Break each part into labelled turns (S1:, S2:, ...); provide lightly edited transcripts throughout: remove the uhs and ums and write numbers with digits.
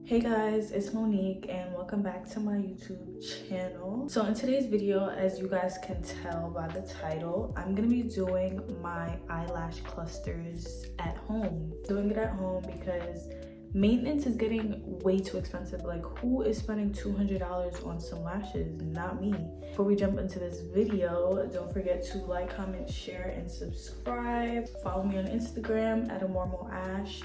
S1: Hey guys, it's Monique and welcome back to my YouTube channel. So in today's video, as you guys can tell by the title, I'm gonna be doing my eyelash clusters at home. Doing it at home because maintenance is getting way too expensive. Like, who is spending $200 on some lashes? Not me. Before we jump into this video, don't forget to like, comment, share, and subscribe. Follow me on Instagram at @amormoash.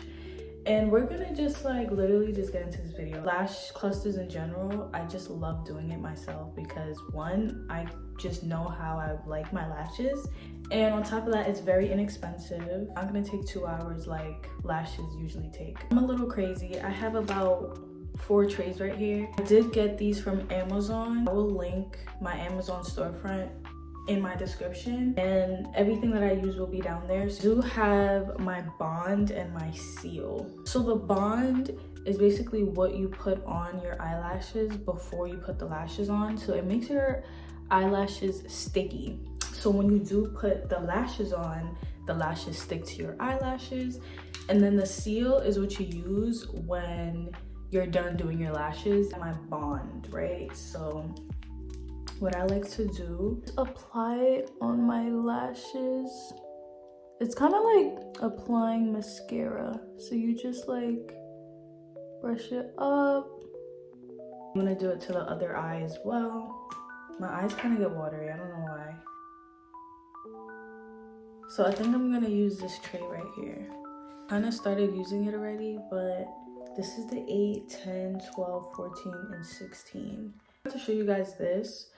S1: And we're gonna just literally just get into this video. Lash clusters in general, I just love doing it myself because one, I just know how I like my lashes, and on top of that, it's very inexpensive. I'm gonna take 2 hours like lashes usually take. I'm a little crazy. I have about 4 trays right here. I did get these from Amazon. I will link my Amazon storefront in my description, and everything that I use will be down there. So I do have my bond and my seal. So the bond is basically what you put on your eyelashes before you put the lashes on, so it makes your eyelashes sticky. So when you do put the lashes on, the lashes stick to your eyelashes. And then the seal is what you use when you're done doing your lashes. My bond, right? So what I like to do is apply it on my lashes. It's kind of like applying mascara. So you just like brush it up. I'm gonna do it to the other eye as well. My eyes kind of get watery, I don't know why. So I think I'm gonna use this tray right here. Kind of started using it already, but this is the 8, 10, 12, 14, and 16. I'm going to show you guys this.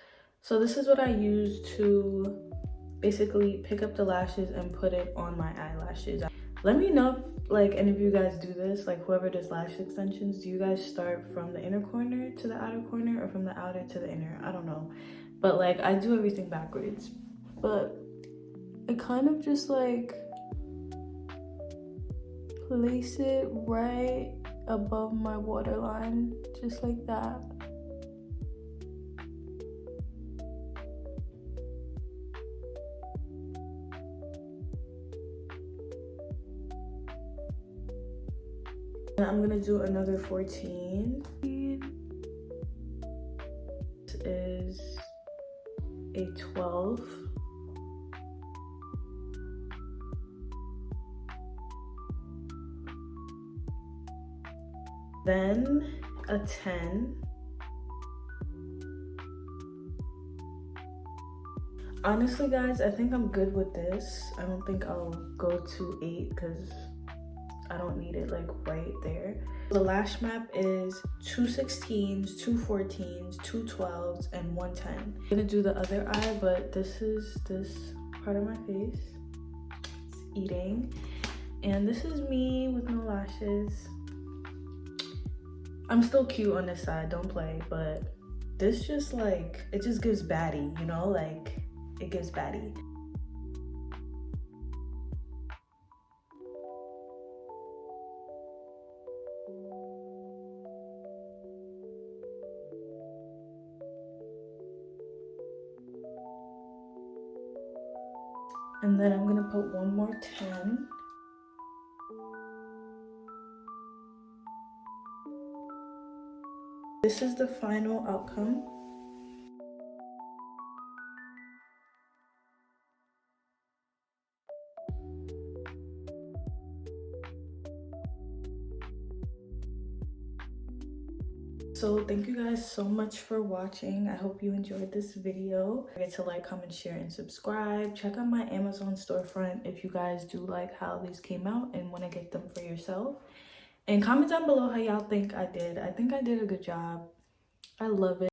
S1: So this is what I use to basically pick up the lashes and put it on my eyelashes. Let me know if any of you guys do this, like whoever does lash extensions. Do you guys start from the inner corner to the outer corner or from the outer to the inner? I don't know. But like I do everything backwards. But I kind of just like place it right above my waterline, just like that. And I'm gonna do another 14. This is a 12. Then a 10. Honestly guys, I think I'm good with this. I don't think I'll go to 8 because I don't need it like right there. The lash map is 2 16s, 2 14s, 2 12s, and 1 10. I'm gonna do the other eye, but this is this part of my face. It's eating. And this is me with no lashes. I'm still cute on this side, don't play, but this just it just gives baddie, you know, like it gives baddie. And then I'm gonna put one more 10. This is the final outcome. So thank you guys so much for watching. I hope you enjoyed this video. Don't forget to like, comment, share, and subscribe. Check out my Amazon storefront if you guys do like how these came out and want to get them for yourself. And comment down below how y'all think I did. I think I did a good job. I love it.